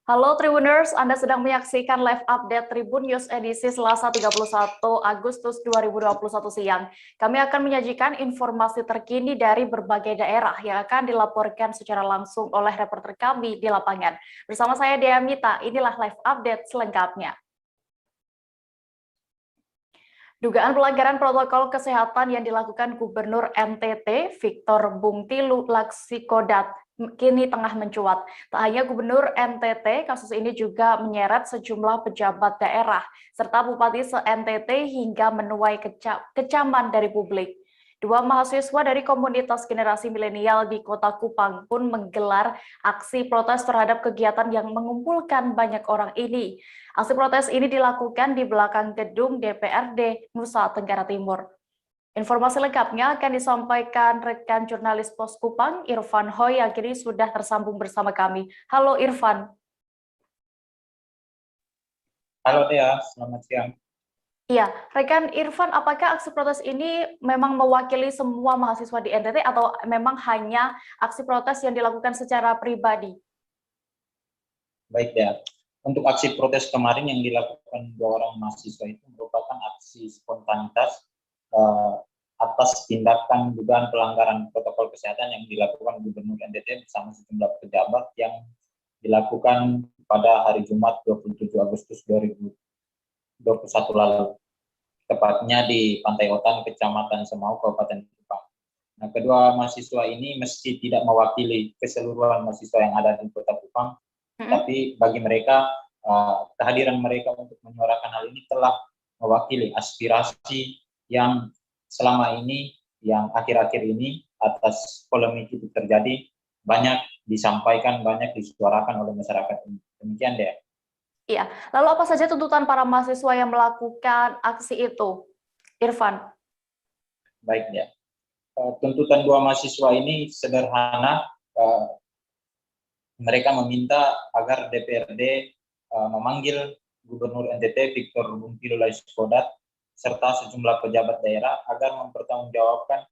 Halo Tribuners, Anda sedang menyaksikan live update Tribun News edisi Selasa 31 Agustus 2021 siang. Kami akan menyajikan informasi terkini dari berbagai daerah yang akan dilaporkan secara langsung oleh reporter kami di lapangan. Bersama saya Dea Mita, inilah live update selengkapnya. Dugaan pelanggaran protokol kesehatan yang dilakukan Gubernur NTT Victor Bungtilu Laksikodat kini tengah mencuat. Tak hanya Gubernur NTT, kasus ini juga menyeret sejumlah pejabat daerah serta bupati se-NTT hingga menuai kecaman dari publik. Dua mahasiswa dari komunitas generasi milenial di Kota Kupang pun menggelar aksi protes terhadap kegiatan yang mengumpulkan banyak orang ini. Aksi protes ini dilakukan di belakang gedung DPRD Nusa Tenggara Timur. Informasi lengkapnya akan disampaikan rekan jurnalis Pos Kupang, Irfan Hoy, yang kini sudah tersambung bersama kami. Halo Irfan. Halo Dea, selamat siang. Iya, rekan Irfan, apakah aksi protes ini memang mewakili semua mahasiswa di NTT atau memang hanya aksi protes yang dilakukan secara pribadi? Baik Dea, untuk aksi protes kemarin yang dilakukan dua orang mahasiswa itu merupakan aksi spontanitas atas tindakan dugaan pelanggaran protokol kesehatan yang dilakukan Gubernur NTT bersama sejumlah pejabat yang dilakukan pada hari Jumat 27 Agustus 2021 lalu, tepatnya di Pantai Otan, Kecamatan Semau, Kabupaten Kupang. Nah, kedua mahasiswa ini meski tidak mewakili keseluruhan mahasiswa yang ada di Kota Kupang, tapi bagi mereka, kehadiran mereka untuk menyuarakan hal ini telah mewakili aspirasi yang selama ini, yang akhir-akhir ini atas polemik itu terjadi, banyak disampaikan, banyak disuarakan oleh masyarakat ini. Demikian deh. Iya, lalu apa saja tuntutan para mahasiswa yang melakukan aksi itu, Irfan? Baik ya, tuntutan dua mahasiswa ini sederhana. Mereka meminta agar DPRD memanggil Gubernur NTT Victor Bungtilu Laksikodat serta sejumlah pejabat daerah agar mempertanggungjawabkan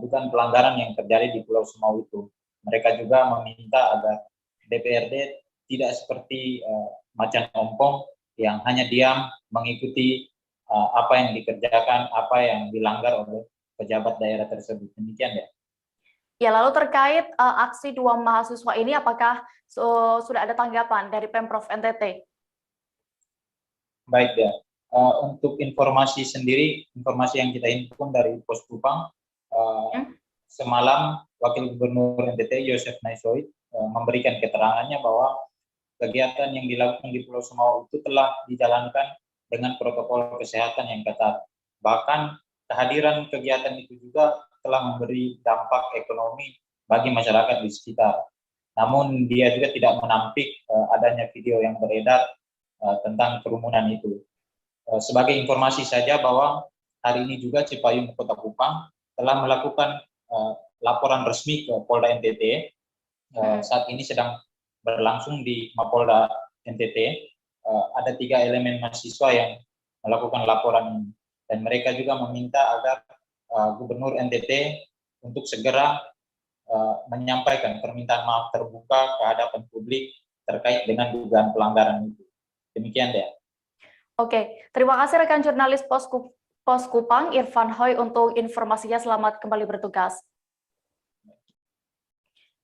dugaan pelanggaran yang terjadi di Pulau Semau itu. Mereka juga meminta agar DPRD tidak seperti macan ompong yang hanya diam mengikuti apa yang dikerjakan, apa yang dilanggar oleh pejabat daerah tersebut. Demikian ya. Ya, lalu terkait aksi dua mahasiswa ini, apakah sudah ada tanggapan dari Pemprov NTT? Baik ya, untuk informasi sendiri, informasi yang kita himpun dari Pos Kupang, semalam Wakil Gubernur NTT Yosef Naisoid memberikan keterangannya bahwa kegiatan yang dilakukan di Pulau Semau itu telah dijalankan dengan protokol kesehatan yang ketat. Bahkan kehadiran kegiatan itu juga telah memberi dampak ekonomi bagi masyarakat di sekitar. Namun dia juga tidak menampik adanya video yang beredar tentang kerumunan itu. Sebagai informasi saja bahwa hari ini juga Cipayung Kota Kupang telah melakukan laporan resmi ke Polda NTT. Saat ini sedang berlangsung di Mapolda NTT. Ada 3 elemen mahasiswa yang melakukan laporan ini. Dan mereka juga meminta agar Gubernur NTT untuk segera menyampaikan permintaan maaf terbuka ke hadapan publik terkait dengan dugaan pelanggaran itu. Demikian deh. Oke, terima kasih rekan jurnalis Pos Kupang, Irfan Hoy, untuk informasinya. Selamat kembali bertugas.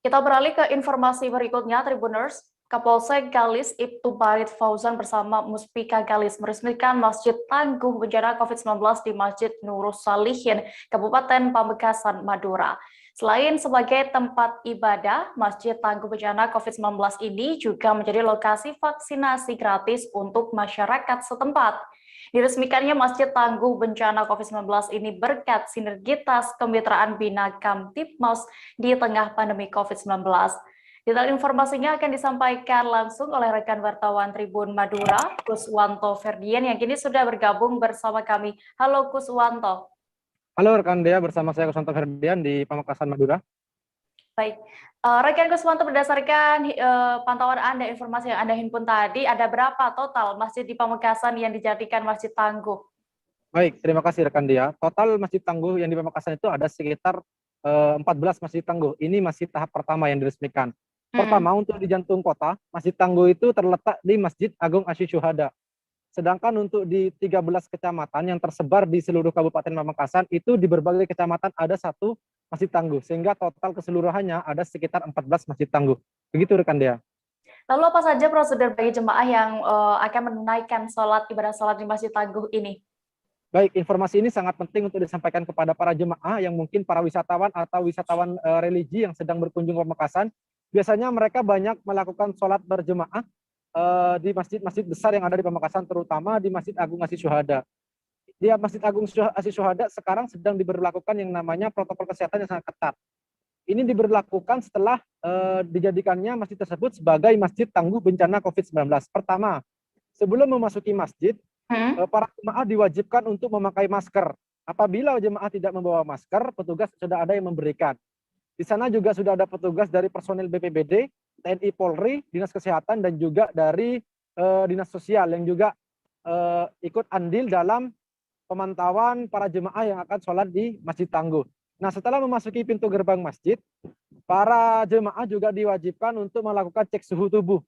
Kita beralih ke informasi berikutnya, Tribuners. Kapolsek Galis Ibtu Barit Fauzan bersama Muspika Galis meresmikan Masjid Tangguh Bencana COVID-19 di Masjid Nurus Salihin, Kabupaten Pamekasan, Madura. Selain sebagai tempat ibadah, Masjid Tangguh Bencana COVID-19 ini juga menjadi lokasi vaksinasi gratis untuk masyarakat setempat. Diresmikannya Masjid Tangguh Bencana COVID-19 ini berkat sinergitas kemitraan Bina Kamtibmas di tengah pandemi COVID-19. Detail informasinya akan disampaikan langsung oleh rekan wartawan Tribun Madura, Kuswanto Ferdian, yang kini sudah bergabung bersama kami. Halo Kuswanto. Halo rekan Dea, bersama saya Kuswanto Ferdian di Pamekasan, Madura. Baik, rekan Kuswanto, berdasarkan pantauan Anda, informasi yang Anda himpun tadi, ada berapa total masjid di Pamekasan yang dijadikan Masjid Tangguh? Baik, terima kasih rekan Dea. Total Masjid Tangguh yang di Pamekasan itu ada sekitar 14 Masjid Tangguh. Ini masih tahap pertama yang diresmikan. Pertama, untuk di jantung kota, Masjid Tangguh itu terletak di Masjid Agung Asy-Syuhada. Sedangkan untuk di 13 kecamatan yang tersebar di seluruh Kabupaten Pamekasan, itu di berbagai kecamatan ada satu Masjid Tangguh, sehingga total keseluruhannya ada sekitar 14 Masjid Tangguh. Begitu rekan Dea. Lalu apa saja prosedur bagi jemaah yang akan menunaikan ibadah sholat di Masjid Tangguh ini? Baik, informasi ini sangat penting untuk disampaikan kepada para jemaah yang mungkin para wisatawan atau wisatawan religi yang sedang berkunjung ke Pamekasan. Biasanya mereka banyak melakukan sholat berjemaah di masjid-masjid besar yang ada di Pamekasan, terutama di Masjid Agung Asy-Syuhada. Di Masjid Agung Asy-Syuhada sekarang sedang diberlakukan yang namanya protokol kesehatan yang sangat ketat. Ini diberlakukan setelah dijadikannya masjid tersebut sebagai Masjid Tangguh Bencana COVID-19. Pertama, sebelum memasuki masjid, para jemaah diwajibkan untuk memakai masker. Apabila jemaah tidak membawa masker, petugas sudah ada yang memberikan. Di sana juga sudah ada petugas dari personil BPBD, TNI Polri, Dinas Kesehatan, dan juga dari Dinas Sosial yang juga ikut andil dalam pemantauan para jemaah yang akan sholat di Masjid Tangguh. Nah, setelah memasuki pintu gerbang masjid, para jemaah juga diwajibkan untuk melakukan cek suhu tubuh.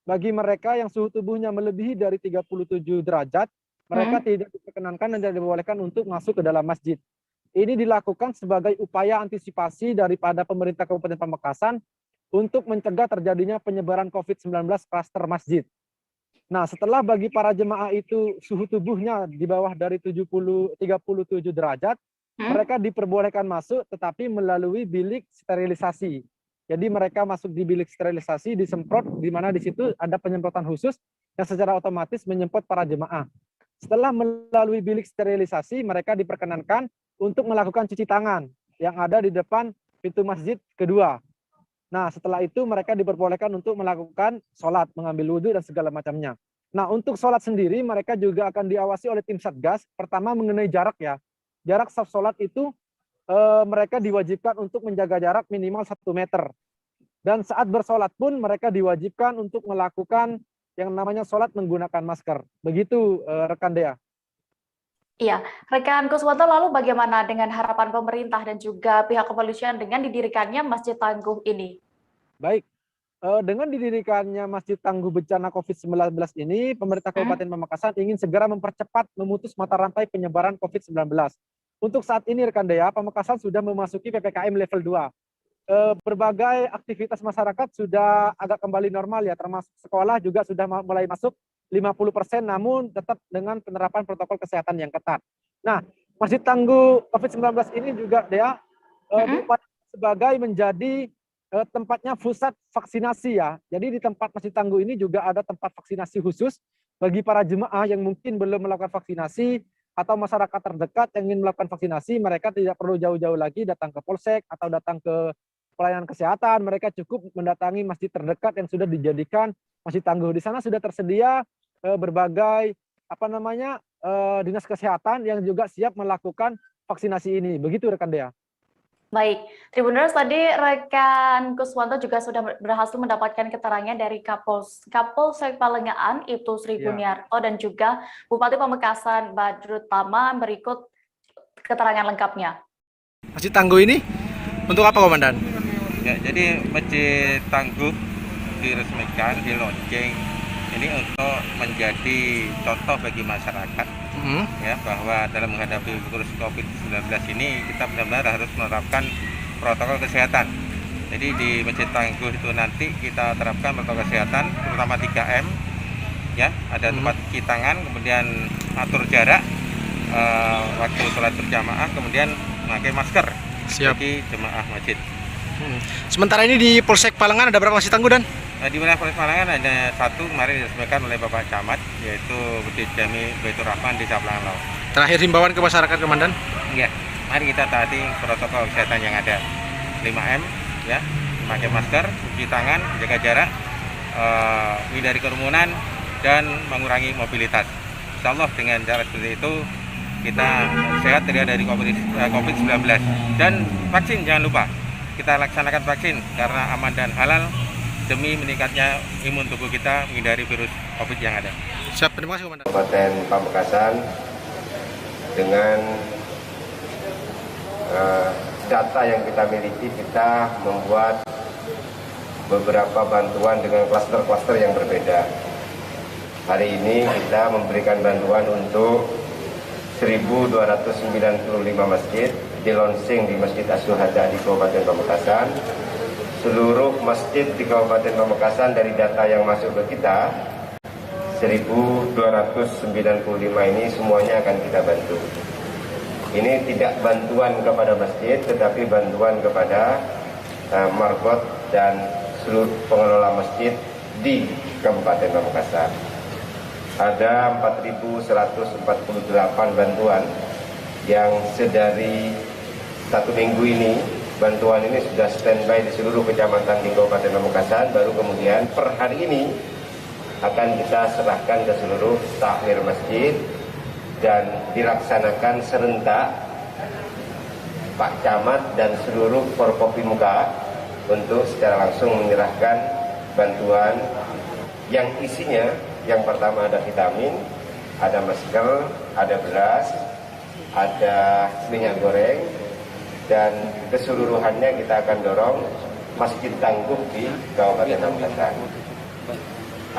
Bagi mereka yang suhu tubuhnya melebihi dari 37 derajat, mereka tidak diperkenankan dan tidak dibolehkan untuk masuk ke dalam masjid. Ini dilakukan sebagai upaya antisipasi daripada pemerintah Kabupaten Pamekasan untuk mencegah terjadinya penyebaran COVID-19 klaster masjid. Nah, setelah bagi para jemaah itu suhu tubuhnya di bawah dari 37 derajat, mereka diperbolehkan masuk tetapi melalui bilik sterilisasi. Jadi mereka masuk di bilik sterilisasi, disemprot, di mana di situ ada penyemprotan khusus yang secara otomatis menyemprot para jemaah. Setelah melalui bilik sterilisasi, mereka diperkenankan untuk melakukan cuci tangan yang ada di depan pintu masjid kedua. Nah, setelah itu mereka diperbolehkan untuk melakukan sholat, mengambil wudhu dan segala macamnya. Nah, untuk sholat sendiri mereka juga akan diawasi oleh tim Satgas. Pertama mengenai jarak ya. Jarak saf sholat itu mereka diwajibkan untuk menjaga jarak minimal 1 meter. Dan saat bersolat pun mereka diwajibkan untuk melakukan yang namanya sholat menggunakan masker. Begitu rekan Dea. Iya, rekan Kuswanto, lalu bagaimana dengan harapan pemerintah dan juga pihak kepolisian dengan didirikannya Masjid Tangguh ini? Baik, dengan didirikannya Masjid Tangguh Bencana COVID-19 ini, pemerintah Kabupaten Pamekasan ingin segera mempercepat memutus mata rantai penyebaran COVID-19. Untuk saat ini rekan Dea, Pamekasan sudah memasuki PPKM level 2. Berbagai aktivitas masyarakat sudah agak kembali normal ya, termasuk sekolah juga sudah mulai masuk 50%, namun tetap dengan penerapan protokol kesehatan yang ketat. Nah, Masjid Tangguh COVID-19 ini juga Dea sebagai menjadi tempatnya pusat vaksinasi ya. Jadi di tempat Masjid Tangguh ini juga ada tempat vaksinasi khusus bagi para jemaah yang mungkin belum melakukan vaksinasi atau masyarakat terdekat yang ingin melakukan vaksinasi. Mereka tidak perlu jauh-jauh lagi datang ke Polsek atau datang ke pelayanan kesehatan. Mereka cukup mendatangi masjid terdekat yang sudah dijadikan Masjid Tangguh. Di sana sudah tersedia berbagai dinas kesehatan yang juga siap melakukan vaksinasi ini. Begitu rekan Dea. Baik, Tribuners, tadi rekan Kuswanto juga sudah berhasil mendapatkan keterangan dari Kapolsek Palengaan Ibtu Sri Buniarto dan juga Bupati Pamekasan Badrut Taman. Berikut keterangan lengkapnya. Masjid Tangguh ini untuk apa, Komandan? Ya, jadi Masjid Tangguh diresmikan di Lonceng ini untuk menjadi contoh bagi masyarakat ya, bahwa dalam menghadapi virus COVID-19 ini kita benar-benar harus menerapkan protokol kesehatan. Jadi di Masjid Tangguh itu nanti kita terapkan protokol kesehatan terutama 3M ya, ada tempat cuci tangan, kemudian atur jarak waktu sholat berjamaah, kemudian memakai masker bagi jemaah masjid. Sementara ini di Polsek Palengan ada berapa Masjid Tangguh, Dan? Di wilayah Polsek Palengan ada satu kemarin diresmikan oleh Bapak Camat, yaitu Masjid Jami Baitur Rahman di Palengan Laut. Terakhir himbauan ke masyarakat, Komandan? Ya, mari kita taati protokol kesehatan yang ada. 5M ya, memakai masker, cuci tangan, jaga jarak, hindari kerumunan dan mengurangi mobilitas. Insya Allah dengan cara seperti itu kita sehat dari COVID-19. Dan vaksin jangan lupa, kita laksanakan vaksin karena aman dan halal demi meningkatnya imun tubuh kita menghindari virus COVID yang ada. Siap, terima kasih, Komandan. Kabupaten Pamekasan dengan data yang kita miliki, kita membuat beberapa bantuan dengan klaster-klaster yang berbeda. Hari ini kita memberikan bantuan untuk 1.295 masjid di launching di Masjid As-Syuhada di Kabupaten Pamekasan. Seluruh masjid di Kabupaten Pamekasan dari data yang masuk ke kita 1.295 ini semuanya akan kita bantu. Ini tidak bantuan kepada masjid, tetapi bantuan kepada margot dan seluruh pengelola masjid di Kabupaten Pamekasan. Ada 4.148 bantuan yang sedari 1 minggu ini, bantuan ini sudah standby di seluruh kecamatan di Kabupaten Pamekasan. Baru kemudian per hari ini akan kita serahkan ke seluruh takhir masjid dan dilaksanakan serentak Pak Camat dan seluruh Forkopimda untuk secara langsung menyerahkan bantuan yang isinya yang pertama ada vitamin, ada masker, ada beras, ada minyak goreng, dan keseluruhannya kita akan dorong Masjid Tangguh di Kabupaten Pamekasan.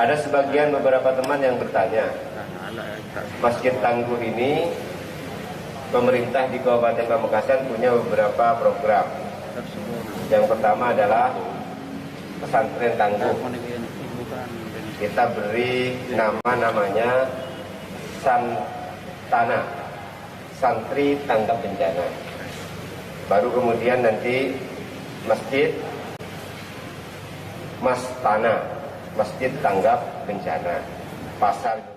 Ada sebagian beberapa teman yang bertanya, Masjid Tangguh ini pemerintah di Kabupaten Pamekasan punya beberapa program. Yang pertama adalah pesantren tangguh. Kita beri namanya Santana, Santri Tanggap Bencana. Baru kemudian nanti Masjid Mastana, Masjid Tanggap Bencana. Pasar juga.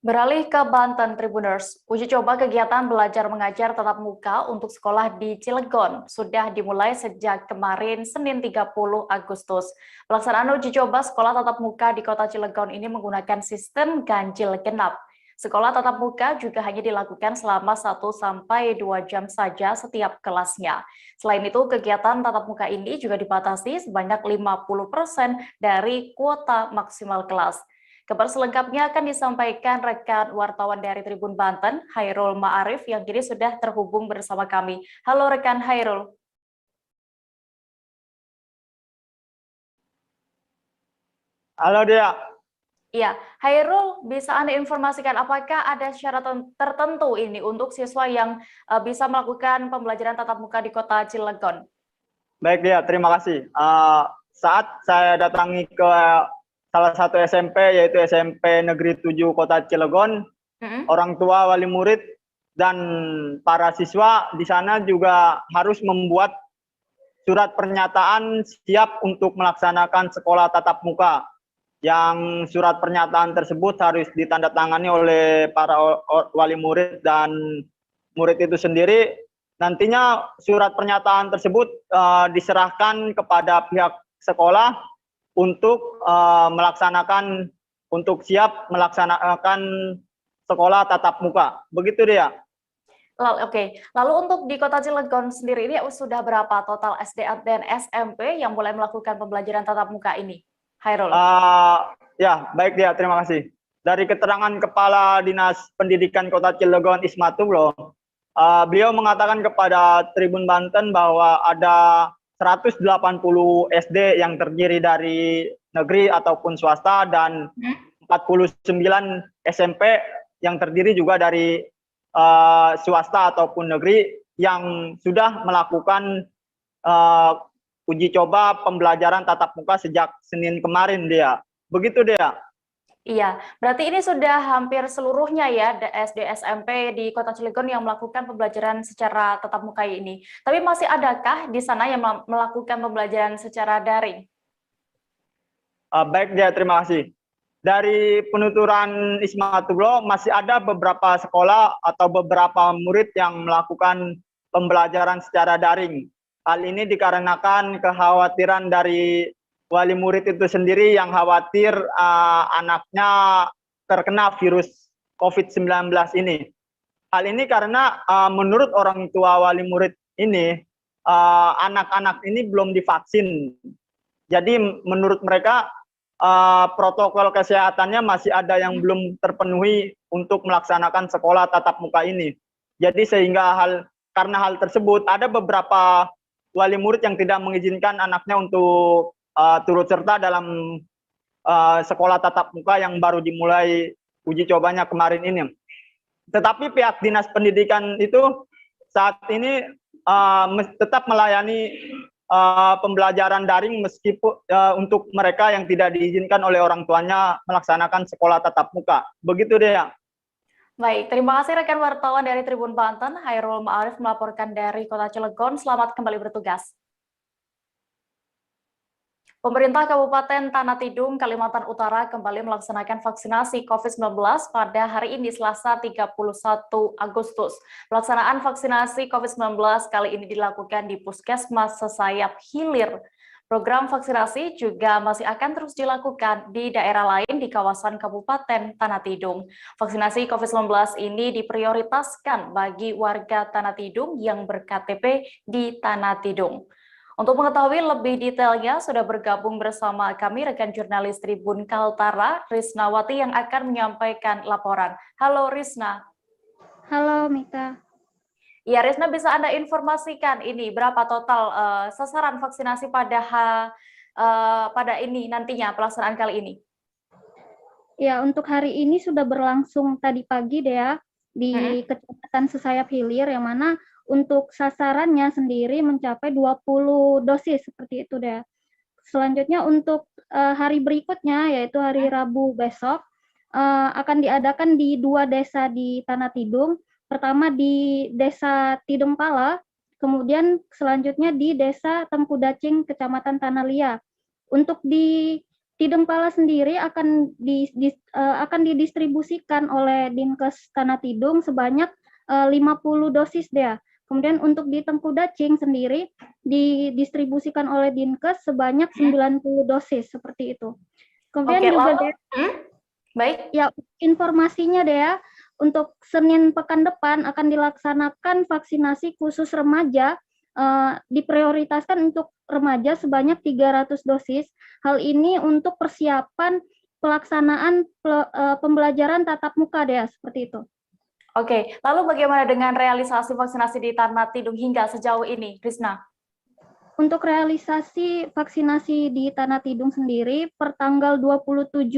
Beralih ke Banten, Tribuners, uji coba kegiatan belajar mengajar tatap muka untuk sekolah di Cilegon sudah dimulai sejak kemarin Senin 30 Agustus. Pelaksanaan uji coba sekolah tatap muka di kota Cilegon ini menggunakan sistem ganjil genap. Sekolah tatap muka juga hanya dilakukan selama 1-2 jam saja setiap kelasnya. Selain itu, kegiatan tatap muka ini juga dibatasi sebanyak 50% dari kuota maksimal kelas. Kabar selengkapnya akan disampaikan rekan wartawan dari Tribun Banten, Hairul Ma'arif, yang kini sudah terhubung bersama kami. Halo rekan Hairul. Halo Dia. Iya, Hairul, bisa Anda informasikan apakah ada syarat tertentu ini untuk siswa yang bisa melakukan pembelajaran tatap muka di kota Cilegon? Baik Dia, terima kasih. Saat saya datangi ke salah satu SMP, yaitu SMP Negeri 7 Kota Cilegon, orang tua, wali murid, dan para siswa di sana juga harus membuat surat pernyataan siap untuk melaksanakan sekolah tatap muka. Yang surat pernyataan tersebut harus ditandatangani oleh para wali murid dan murid itu sendiri. Nantinya surat pernyataan tersebut diserahkan kepada pihak sekolah untuk siap melaksanakan sekolah tatap muka. Begitu Dia. Oke. Lalu untuk di kota Cilegon sendiri ini sudah berapa total SD dan SMP yang mulai melakukan pembelajaran tatap muka ini? Hairul. Ya, baik Dia, terima kasih. Dari keterangan Kepala Dinas Pendidikan Kota Cilegon Ismatullah, beliau mengatakan kepada Tribun Banten bahwa ada 180 SD yang terdiri dari negeri ataupun swasta dan 49 SMP yang terdiri juga dari swasta ataupun negeri yang sudah melakukan uji coba pembelajaran tatap muka sejak Senin kemarin Dia. Begitu Dia. Iya, berarti ini sudah hampir seluruhnya ya SD SMP di Kota Cilegon yang melakukan pembelajaran secara tatap muka ini. Tapi masih adakah di sana yang melakukan pembelajaran secara daring? Baik Dia, terima kasih. Dari penuturan Ismatullah masih ada beberapa sekolah atau beberapa murid yang melakukan pembelajaran secara daring. Hal ini dikarenakan kekhawatiran dari wali murid itu sendiri yang khawatir anaknya terkena virus COVID-19 ini. Hal ini karena menurut orang tua wali murid ini, anak-anak ini belum divaksin. Jadi menurut mereka protokol kesehatannya masih ada yang belum terpenuhi untuk melaksanakan sekolah tatap muka ini. Jadi sehingga karena hal tersebut ada beberapa wali murid yang tidak mengizinkan anaknya untuk turut serta dalam sekolah tatap muka yang baru dimulai uji cobanya kemarin ini. Tetapi pihak Dinas Pendidikan itu saat ini tetap melayani pembelajaran daring meskipun untuk mereka yang tidak diizinkan oleh orang tuanya melaksanakan sekolah tatap muka. Begitu deh ya. Baik, terima kasih rekan wartawan dari Tribun Banten, Hairul Ma'arif melaporkan dari Kota Cilegon. Selamat kembali bertugas. Pemerintah Kabupaten Tanah Tidung, Kalimantan Utara kembali melaksanakan vaksinasi COVID-19 pada hari ini Selasa 31 Agustus. Pelaksanaan vaksinasi COVID-19 kali ini dilakukan di Puskesmas Sesayap Hilir. Program vaksinasi juga masih akan terus dilakukan di daerah lain di kawasan Kabupaten Tanah Tidung. Vaksinasi COVID-19 ini diprioritaskan bagi warga Tanah Tidung yang ber-KTP di Tanah Tidung. Untuk mengetahui lebih detailnya, sudah bergabung bersama kami rekan jurnalis Tribun Kaltara, Risnawati yang akan menyampaikan laporan. Halo Risna. Halo Mika. Ya Risna, bisa Anda informasikan ini berapa total sasaran vaksinasi pada ini nantinya pelaksanaan kali ini? Ya, untuk hari ini sudah berlangsung tadi pagi deh ya, di Kecamatan Sesayap Hilir, yang mana untuk sasarannya sendiri mencapai 20 dosis seperti itu deh. Selanjutnya untuk hari berikutnya, yaitu hari Rabu besok, akan diadakan di 2 desa di Tanah Tidung. Pertama di Desa Tidung Pala, kemudian selanjutnya di Desa Tempudacing, Kecamatan Tanah Lia. Untuk di Tidung Pala sendiri akan didistribusikan oleh Dinkes Tanah Tidung sebanyak 50 dosis deh. Kemudian untuk di Tempudacing sendiri didistribusikan oleh Dinkes sebanyak 90 dosis seperti itu. Kemudian juga baik ya, informasinya deh ya, untuk Senin pekan depan akan dilaksanakan vaksinasi khusus remaja, diprioritaskan untuk remaja sebanyak 300 dosis. Hal ini untuk persiapan pelaksanaan pembelajaran tatap muka deh, seperti itu. Oke, lalu bagaimana dengan realisasi vaksinasi di Tanah Tidung hingga sejauh ini, Risna? Untuk realisasi vaksinasi di Tanah Tidung sendiri, per tanggal 27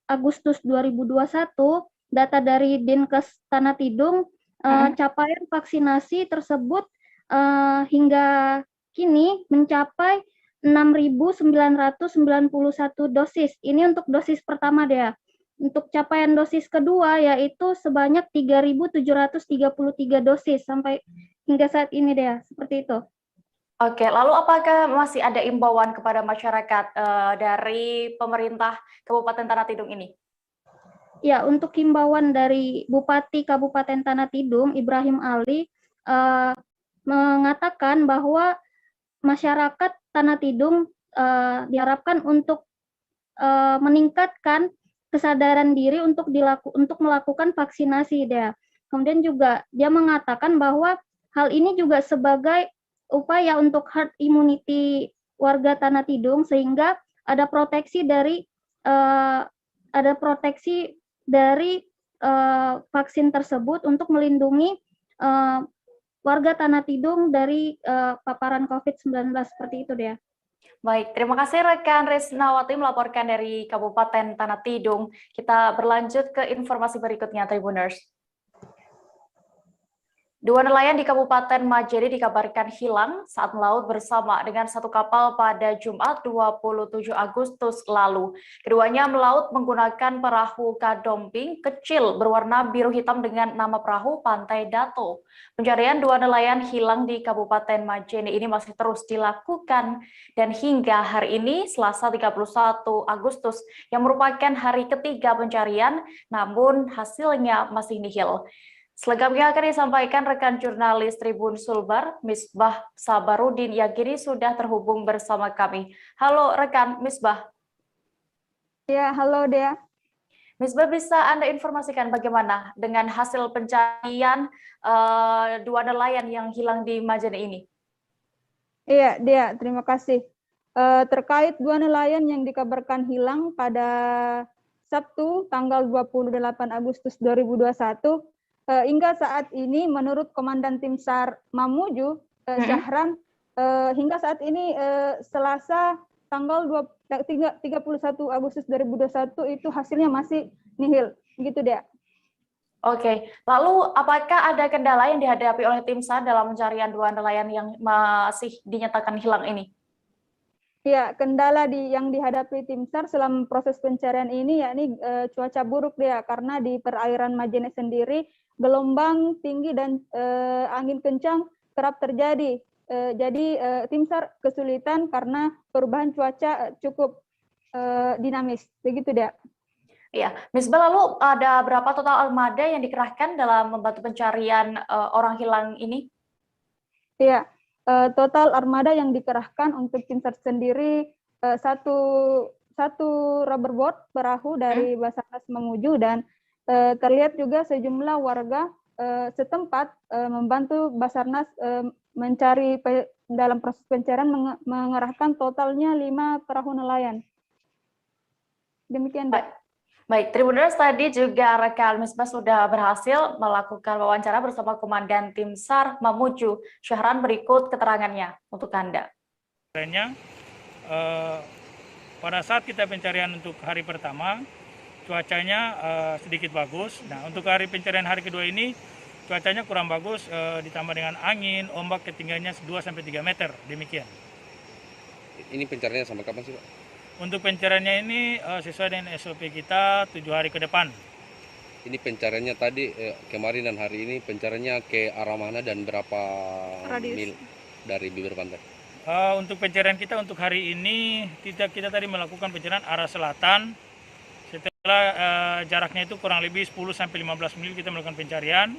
Agustus 2021, data dari Dinkes Tanah Tidung, capaian vaksinasi tersebut hingga kini mencapai 6.991 dosis. Ini untuk dosis pertama deh. Untuk capaian dosis kedua yaitu sebanyak 3.733 dosis sampai hingga saat ini deh, seperti itu. Oke, lalu apakah masih ada imbauan kepada masyarakat dari pemerintah Kabupaten Tanah Tidung ini? Ya, untuk himbauan dari Bupati Kabupaten Tanah Tidung, Ibrahim Ali, mengatakan bahwa masyarakat Tanah Tidung diharapkan untuk meningkatkan kesadaran diri untuk melakukan vaksinasi deh. Kemudian juga dia mengatakan bahwa hal ini juga sebagai upaya untuk herd immunity warga Tanah Tidung, sehingga ada proteksi dari vaksin tersebut untuk melindungi warga Tanah Tidung dari paparan COVID-19 seperti itu deh. Baik, terima kasih rekan Risnawati melaporkan dari Kabupaten Tanah Tidung. Kita berlanjut ke informasi berikutnya, Tribuners. 2 nelayan di Kabupaten Majene dikabarkan hilang saat melaut bersama dengan satu kapal pada Jumat 27 Agustus lalu. Keduanya melaut menggunakan perahu kadomping kecil berwarna biru hitam dengan nama perahu Pantai Dato. Pencarian 2 nelayan hilang di Kabupaten Majene ini masih terus dilakukan dan hingga hari ini Selasa 31 Agustus yang merupakan hari ketiga pencarian, namun hasilnya masih nihil. Selengkapnya akan disampaikan rekan jurnalis Tribun Sulbar, Misbah Sabarudin, yang kini sudah terhubung bersama kami. Halo rekan Misbah. Ya, halo Dea. Misbah, bisa Anda informasikan bagaimana dengan hasil pencarian 2 nelayan yang hilang di Majene ini? Iya, Dea, terima kasih. Terkait 2 nelayan yang dikabarkan hilang pada Sabtu tanggal 28 Agustus 2021, hingga saat ini menurut Komandan Tim SAR Mamuju, Syahran, hingga saat ini Selasa tanggal 31 Agustus 2021 itu hasilnya masih nihil, begitu Dea. Oke, lalu apakah ada kendala yang dihadapi oleh tim SAR dalam pencarian 2 nelayan yang masih dinyatakan hilang ini? Ya, kendala yang dihadapi tim SAR selama proses pencarian ini yakni cuaca buruk Dea, karena di perairan Majene sendiri gelombang tinggi dan angin kencang kerap terjadi. Jadi tim SAR kesulitan karena perubahan cuaca cukup dinamis, begitu Dea. Iya, Misbah, lalu ada berapa total armada yang dikerahkan dalam membantu pencarian orang hilang ini? Iya, total armada yang dikerahkan untuk tim SAR sendiri satu rubberboat perahu dari Basarnas Mamuju, dan terlihat juga sejumlah warga setempat membantu Basarnas mencari dalam proses pencarian, mengerahkan totalnya 5 perahu nelayan. Demikian, Dek. Baik, Tribuners, tadi juga rekan Misbah sudah berhasil melakukan wawancara bersama Komandan Tim SAR Mamuju. Syahran, berikut keterangannya untuk Anda. Pada saat kita pencarian untuk hari pertama, cuacanya sedikit bagus. Nah, untuk hari pencarian hari kedua ini, cuacanya kurang bagus, ditambah dengan angin, ombak ketinggiannya 2-3 meter, demikian. Ini pencariannya sampai kapan sih, Pak? Untuk pencariannya ini sesuai dengan SOP kita 7 hari ke depan. Ini pencariannya tadi kemarin dan hari ini pencariannya ke arah mana dan berapa mil dari bibir pantai? Untuk pencarian kita untuk hari ini kita tadi melakukan pencarian arah selatan. Setelah jaraknya itu kurang lebih 10-15 mil kita melakukan pencarian.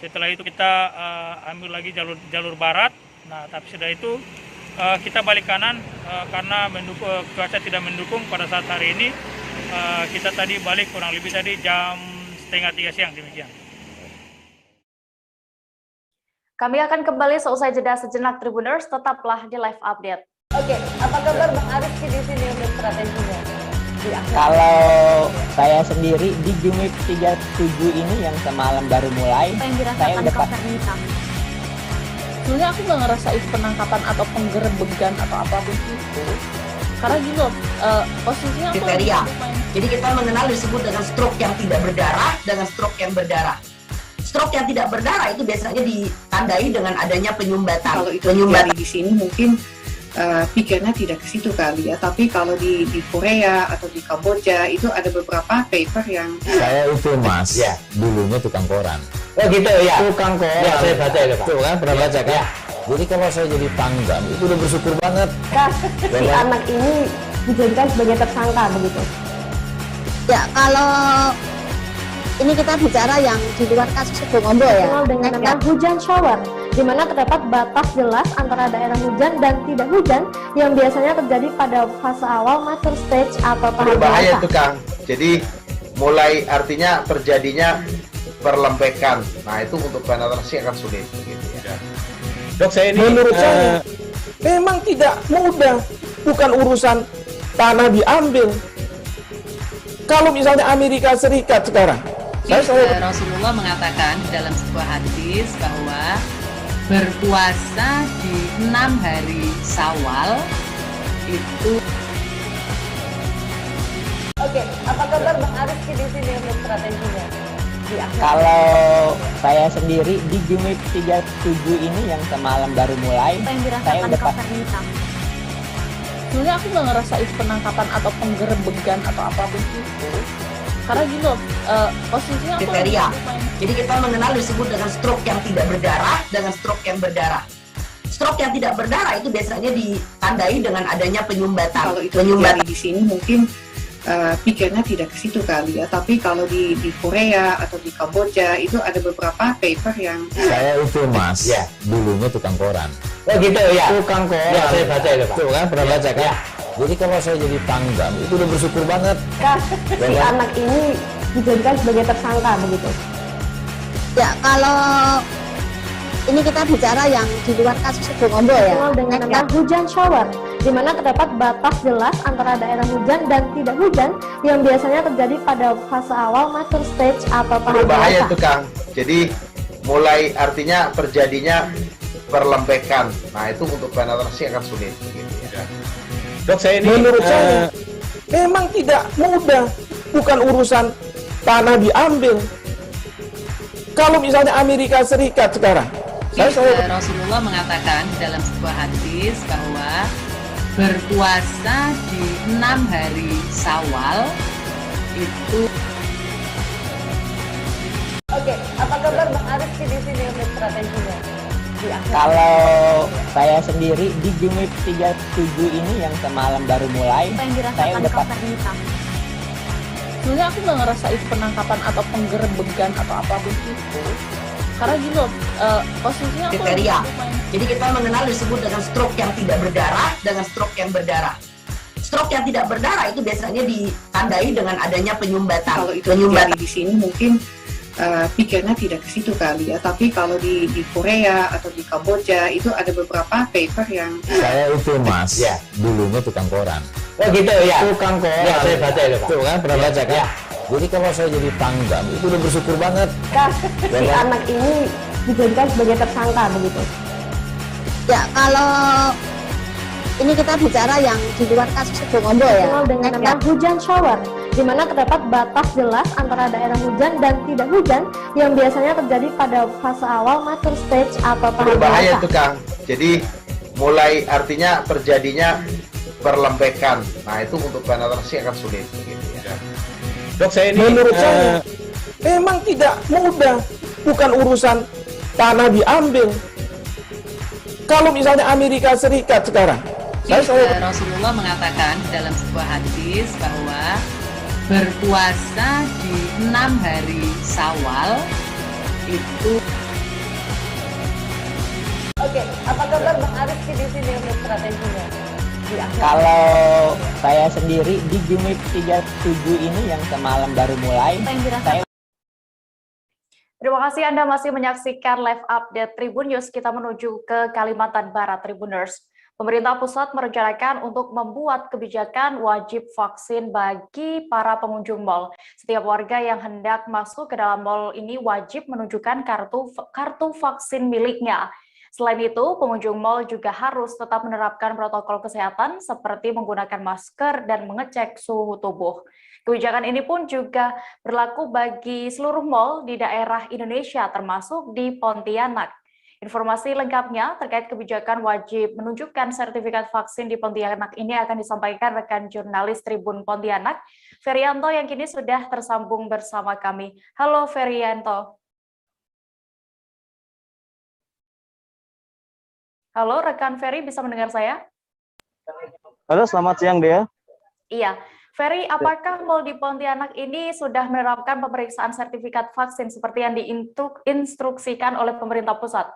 Setelah itu kita ambil lagi jalur barat. Nah, tapi sudah itu kita balik kanan karena cuaca tidak mendukung pada saat hari ini. Kita tadi balik kurang lebih tadi jam 2:30 siang, demikian. Kami akan kembali seusai jeda sejenak, Tribuners, tetaplah di live update. Oke, apa kabar Bang Arif di sini untuk strateginya? Kalau saya sendiri di Jumip 37 ini yang semalam baru mulai, saya udah sebenarnya aku nggak ngerasa itu penangkapan atau penggerebegan atau apapun itu, karena gini loh, posisinya aku kriteria. Jadi kita mengenal disebut dengan stroke yang tidak berdarah dengan stroke yang berdarah. Stroke yang tidak berdarah itu biasanya ditandai dengan adanya penyumbatan. Kalau itu terjadi di sini mungkin pikirnya tidak ke situ kali ya, tapi kalau di Korea atau di Kamboja itu ada beberapa paper yang saya itu Mas, ya, dulunya tukang koran. Oh gitu ya. Tukang koran. Ya, saya baca ya, Pak. Tuh kan pernah baca kan? Ya. Jadi kalau saya jadi tanggam itu udah bersyukur banget. Si anak ini dijadikan sebagai tersangka begitu. Ya, kalau ini kita bicara yang di luar kasus Bongombo ya. Dengan nama hujan shower, di mana terdapat batas jelas antara daerah hujan dan tidak hujan yang biasanya terjadi pada fase awal mature stage atau tahap berbahaya itu Kang. Jadi mulai artinya terjadinya perlembekan. Nah itu untuk penetrasi akan sulit. Gitu ya. Dok, saya ini menurut saya memang tidak mudah. Bukan urusan tanah diambil. Kalau misalnya Amerika Serikat sekarang, Rasulullah mengatakan dalam sebuah hadis bahwa berpuasa di 6 hari Syawal itu. Oke, apa kabar Bang Arif di sini untuk strateginya? Kalau saya sendiri di Jumip 37 ini yang semalam baru mulai, saya udah sebenarnya aku nggak ngerasa itu penangkapan atau penggerebegan atau apapun itu, karena gini loh, posisinya kriteria. Jadi kita mengenal disebut dengan stroke yang tidak berdarah dengan stroke yang berdarah. Stroke yang tidak berdarah itu biasanya ditandai dengan adanya penyumbatan. Kalau itu terjadi di sini mungkin pikirnya tidak ke situ kali ya, tapi kalau di Korea atau di Kamboja itu ada beberapa paper yang saya itu Mas, ya, dulunya tukang koran. Oh gitu ya. Tukang koran. Ya, saya baca ya, Pak. Tuh kan pernah baca kan? Ya. Jadi kalau saya jadi tanggam itu udah bersyukur banget. Si anak ini dijadikan sebagai tersangka begitu. Ya, kalau ini kita bicara yang di luar kasus Bongombo ya. Dengan nama hujan shower, di mana terdapat batas jelas antara daerah hujan dan tidak hujan yang biasanya terjadi pada fase awal mature stage atau tahap berbahaya itu Kang. Jadi mulai artinya terjadinya perlempekan. Nah itu untuk penetrasi akan sulit. Gitu, ya. Dok, saya ini menurut saya memang tidak mudah, bukan urusan tanah diambil. Kalau misalnya Amerika Serikat sekarang, Rasulullah mengatakan dalam sebuah hadis bahwa berpuasa di 6 hari Syawal itu. Oke, apa kabar Bang Arif di sini untuk strateginya? Kalau saya sendiri di Jumip 37 ini yang semalam baru mulai, saya udah pasti. Sebenarnya aku nggak ngerasa itu penangkapan atau penggerebekan atau apapun itu. Karena gini loh, posisinya aku kriteria. Jadi kita mengenal disebut dengan stroke yang tidak berdarah dengan stroke yang berdarah. Stroke yang tidak berdarah itu biasanya ditandai dengan adanya penyumbatan. Kalau itu terjadi di sini mungkin pikirnya tidak ke situ kali ya, tapi kalau di Korea atau di Kamboja itu ada beberapa paper yang saya itu mas, ya dulunya tukang koran. Oh gitu ya, Tukang koran. Ya, saya baca itu Pak. Tuh kan pernah baca kan? Ya. Jadi kalau saya jadi tanggam itu udah bersyukur banget. Si anak ini dijadikan sebagai tersangka begitu. Ya, kalau ini kita bicara yang di luar kasus Situbondo ya. Dengan nama hujan shower, di mana terdapat batas jelas antara daerah hujan dan tidak hujan yang biasanya terjadi pada fase awal mature stage atau tahap Berbahaya dewasa. itu Kang. Jadi mulai artinya terjadinya perlempekan. Nah itu untuk penetrasi akan sulit. Gitu, ya. Dok, saya ini menurut saya memang tidak mudah, bukan urusan tanah diambil. Kalau misalnya Amerika Serikat sekarang, Rasulullah mengatakan dalam sebuah hadis bahwa berpuasa di 6 hari Syawal itu. Oke, apa kabar Bang Arif di sini untuk strateginya? Kalau saya sendiri di Jumip 37 ini yang semalam baru mulai, saya. Terima kasih Anda masih menyaksikan live update Tribun News. Kita menuju ke Kalimantan Barat, Tribuners. Pemerintah pusat merencanakan untuk membuat kebijakan wajib vaksin bagi para pengunjung mal. Setiap warga yang hendak masuk ke dalam mal ini wajib menunjukkan kartu vaksin miliknya. Selain itu, pengunjung mal juga harus tetap menerapkan protokol kesehatan seperti menggunakan masker dan mengecek suhu tubuh. Kebijakan ini pun juga berlaku bagi seluruh mal di daerah Indonesia termasuk di Pontianak. Informasi lengkapnya terkait kebijakan wajib menunjukkan sertifikat vaksin di Pontianak ini akan disampaikan rekan jurnalis Tribun Pontianak, Ferianto, yang kini sudah tersambung bersama kami. Halo Ferianto. Halo, rekan Ferry, bisa mendengar saya? Halo, selamat siang, Dea. Iya. Ferry, apakah mal di Pontianak ini sudah menerapkan pemeriksaan sertifikat vaksin seperti yang diinstruksikan oleh pemerintah pusat?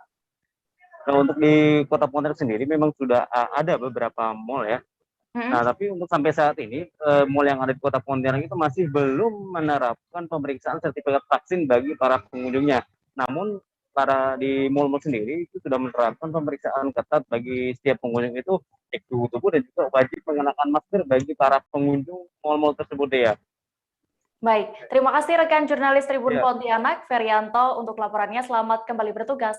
Nah, untuk di Kota Pontianak sendiri memang sudah ada beberapa mal ya. Nah, tapi untuk sampai saat ini, mal yang ada di Kota Pontianak itu masih belum menerapkan pemeriksaan sertifikat vaksin bagi para pengunjungnya. Namun, di mal-mal sendiri itu sudah menerapkan pemeriksaan ketat bagi setiap pengunjung itu, cek suhu tubuh dan juga wajib mengenakan masker bagi para pengunjung mal-mal tersebut ya. Baik, terima kasih rekan jurnalis Tribun Pontianak, Ferianto, untuk laporannya. Selamat kembali bertugas.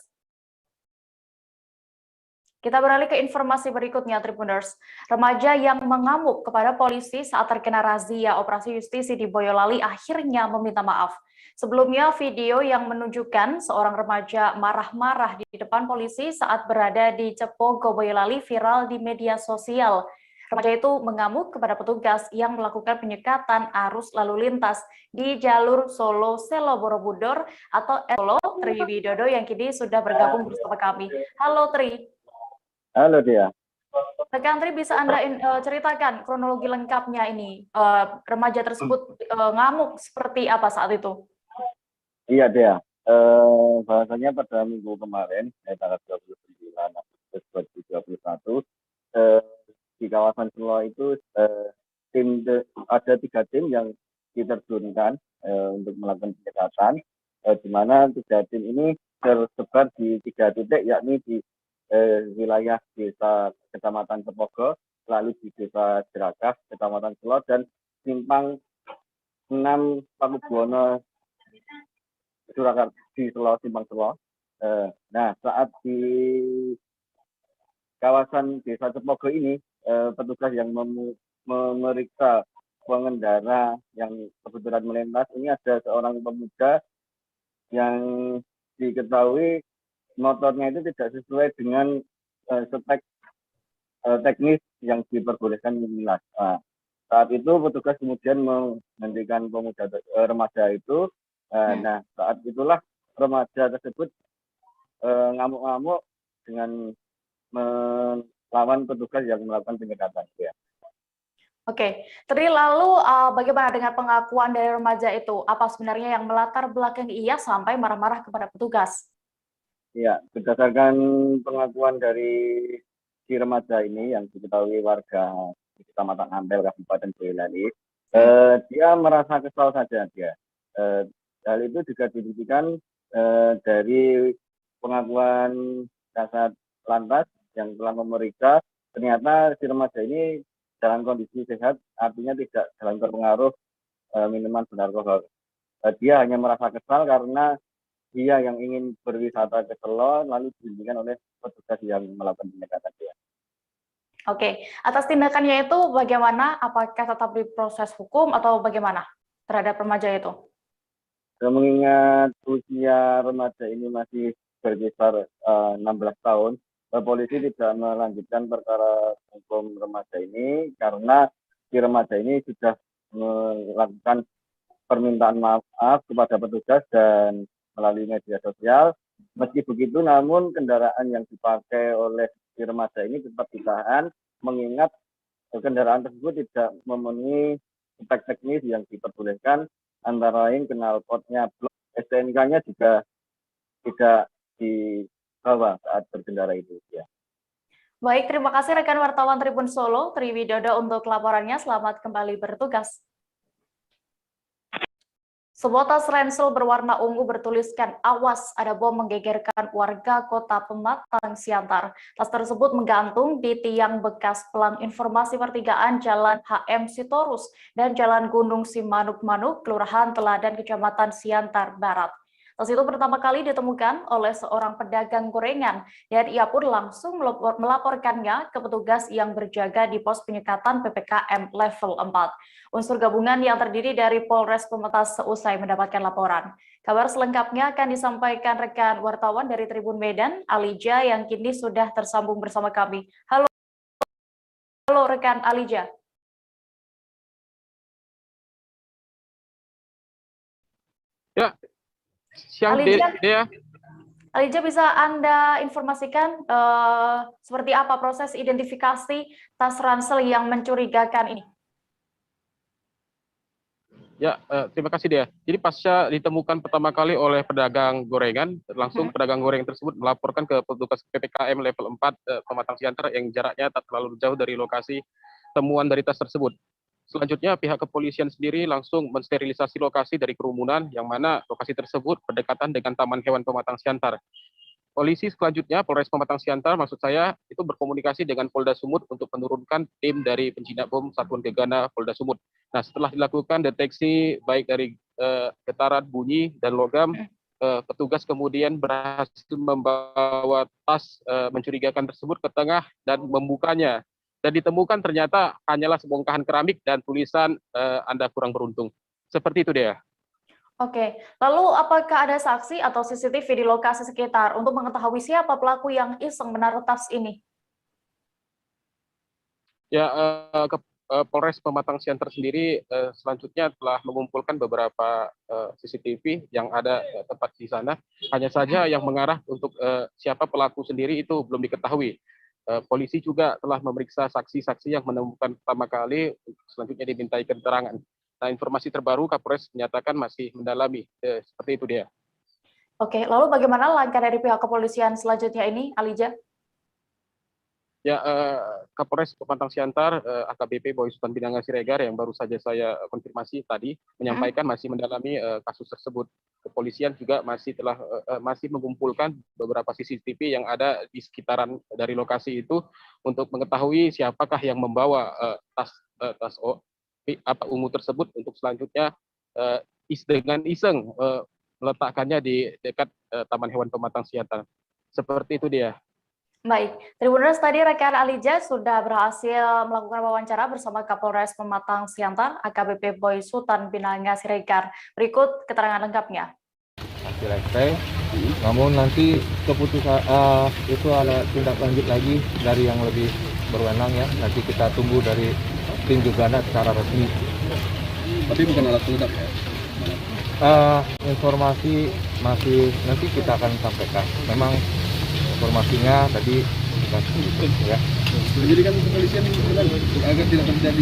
Kita beralih ke informasi berikutnya, Tribuners. Remaja yang mengamuk kepada polisi saat terkena razia operasi justisi di Boyolali akhirnya meminta maaf. Sebelumnya, video yang menunjukkan seorang remaja marah-marah di depan polisi saat berada di Cepogo, Boyolali viral di media sosial. Remaja itu mengamuk kepada petugas yang melakukan penyekatan arus lalu lintas di jalur Solo-Selo Borobudur atau Solo. Tri Widodo yang kini sudah bergabung bersama kami. Halo Tri. Halo Dea. Rekan Tri, bisa Anda ceritakan kronologi lengkapnya ini? Remaja tersebut ngamuk seperti apa saat itu? Iya Dea, bahasanya pada minggu kemarin, tanggal 29 Agustus 2021, di kawasan Solo itu ada 3 tim yang diterjunkan untuk melakukan penyekatan, di mana 3 tim ini tersebar di 3 titik, yakni di wilayah desa Kecamatan Cepogo, lalu di desa Jeragah, Kecamatan Selo, dan simpang 6 Pakubuwono Surakarta di Selo, simpang Selo. Nah, saat di kawasan Desa Cepogo ini, petugas yang memeriksa pengendara yang kebetulan melintas, ini ada seorang pemuda yang diketahui motornya itu tidak sesuai dengan spek teknis yang diperbolehkan melintas. Nah, saat itu petugas kemudian menghentikan remaja itu. Nah, saat itulah remaja tersebut ngamuk-ngamuk dengan melawan petugas yang melakukan penyekatan. Ya. Oke, Tri, lalu bagaimana dengan pengakuan dari remaja itu? Apa sebenarnya yang melatar belakangi ia sampai marah-marah kepada petugas? Ya, berdasarkan pengakuan dari si remaja ini yang diketahui warga di Kecamatan Ampel, Kabupaten Boyolali, dia merasa kesal saja dia. Hal itu juga dibuktikan dari pengakuan Kasat Lantas yang telah memeriksa, ternyata si remaja ini dalam kondisi sehat, artinya tidak dalam terpengaruh minuman beralkohol. Dia hanya merasa kesal karena dia yang ingin berwisata ke Selo lalu dihentikan oleh petugas yang melakukan penyekatan dia. Oke, atas tindakannya itu bagaimana? Apakah tetap diproses hukum atau bagaimana terhadap remaja itu? Mengingat usia remaja ini masih berkisar 16 tahun, polisi tidak melanjutkan perkara hukum remaja ini karena si remaja ini sudah melakukan permintaan maaf kepada petugas dan melalui media sosial. Meski begitu, namun kendaraan yang dipakai oleh si remaja ini tetap ditahan, mengingat kendaraan tersebut tidak memenuhi spek teknis yang diperbolehkan, antara lain knalpotnya blok, STNK-nya juga tidak dibawa saat berkendara itu. Ya. Baik, terima kasih rekan wartawan Tribun Solo, Tri Widodo untuk laporannya. Selamat kembali bertugas. Sebuah tas ransel berwarna ungu bertuliskan "Awas, ada bom" menggegerkan warga Kota Pematang Siantar. Tas tersebut menggantung di tiang bekas pelang informasi pertigaan Jalan HM Sitorus dan Jalan Gunung Simanuk-Manuk, Kelurahan Teladan, Kecamatan Siantar Barat. Tas itu pertama kali ditemukan oleh seorang pedagang gorengan dan ia pun langsung melaporkannya ke petugas yang berjaga di pos penyekatan PPKM level 4. Unsur gabungan yang terdiri dari Polres Pematang seusai mendapatkan laporan. Kabar selengkapnya akan disampaikan rekan wartawan dari Tribun Medan, Alija, yang kini sudah tersambung bersama kami. Halo rekan Alija. Ya. Siang, Dea. Alija, bisa Anda informasikan seperti apa proses identifikasi tas ransel yang mencurigakan ini? Ya, terima kasih Dea. Jadi pasca ditemukan pertama kali oleh pedagang gorengan, langsung pedagang goreng tersebut melaporkan ke petugas PPKM level 4 Pematang Siantar yang jaraknya tak terlalu jauh dari lokasi temuan dari tas tersebut. Selanjutnya, pihak kepolisian sendiri langsung mensterilisasi lokasi dari kerumunan, yang mana lokasi tersebut berdekatan dengan Taman Hewan Pematang Siantar. Polisi selanjutnya, Polres Pematang Siantar, maksud saya, itu berkomunikasi dengan Polda Sumut untuk menurunkan tim dari penjinak bom Satuan Gegana Polda Sumut. Nah, setelah dilakukan deteksi baik dari getaran, bunyi, dan logam, petugas kemudian berhasil membawa tas mencurigakan tersebut ke tengah dan membukanya. Dan ditemukan ternyata hanyalah sebongkahan keramik dan tulisan Anda kurang beruntung. Seperti itu, Dea. Oke, lalu apakah ada saksi atau CCTV di lokasi sekitar untuk mengetahui siapa pelaku yang iseng menaruh tas ini? Ya, Polres Pematang Siantar sendiri selanjutnya telah mengumpulkan beberapa CCTV yang ada tepat di sana. Hanya saja yang mengarah untuk siapa pelaku sendiri itu belum diketahui. Polisi juga telah memeriksa saksi-saksi yang menemukan pertama kali, selanjutnya dimintai keterangan. Nah, informasi terbaru Kapolres menyatakan masih mendalami. Seperti itu dia. Oke, lalu bagaimana langkah dari pihak kepolisian selanjutnya ini, Alija? Ya, Kapolres Pematang Siantar, AKBP Boy Sultan Bidanga Siregar yang baru saja saya konfirmasi tadi menyampaikan masih mendalami kasus tersebut. Kepolisian juga masih mengumpulkan beberapa CCTV yang ada di sekitaran dari lokasi itu untuk mengetahui siapakah yang membawa tas ungu tersebut untuk selanjutnya dengan iseng meletakkannya di dekat Taman Hewan Pematang Siantar. Seperti itu dia. Baik, Tribuners, tadi rekan Alija sudah berhasil melakukan wawancara bersama Kapolres Pematang Siantar, AKBP Boy Sultan Binanga Siregar. Berikut keterangan lengkapnya. Hasil ekstra, namun nanti keputusan itu ada tindak lanjut lagi dari yang lebih berwenang ya. Nanti kita tunggu dari tim Gegana secara resmi. Tapi bukan alat peledak ya? Informasi masih nanti kita akan sampaikan. Memang informasinya tadi kita ya. Jadi kan kepolisian agar tidak terjadi